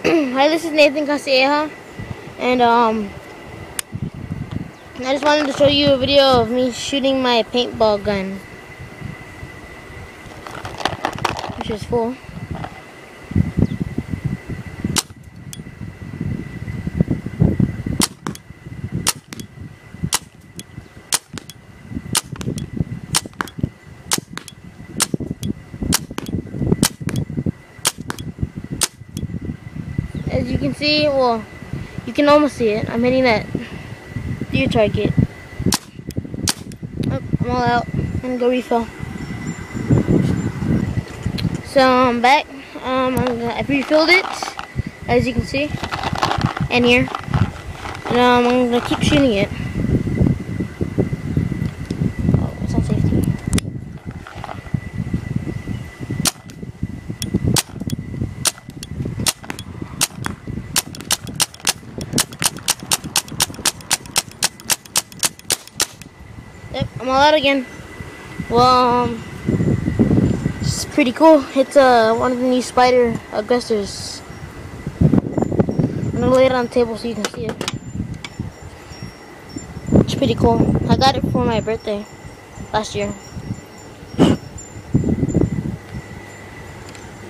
Hi, this is Nathan Casieja, and I just wanted to show you a video of me shooting my paintball gun, which is full. As you can see, well, you can almost see it. I'm hitting that deer target. Oh, I'm all out. I'm gonna go refill. So I'm back. I refilled it, as you can see, and here. And I'm gonna keep shooting it. Oh, it's on safety. Yep, I'm all out again. Well, it's pretty cool. It's one of the new spider aggressors. I'm gonna lay it on the table so you can see it. It's pretty cool. I got it for my birthday last year.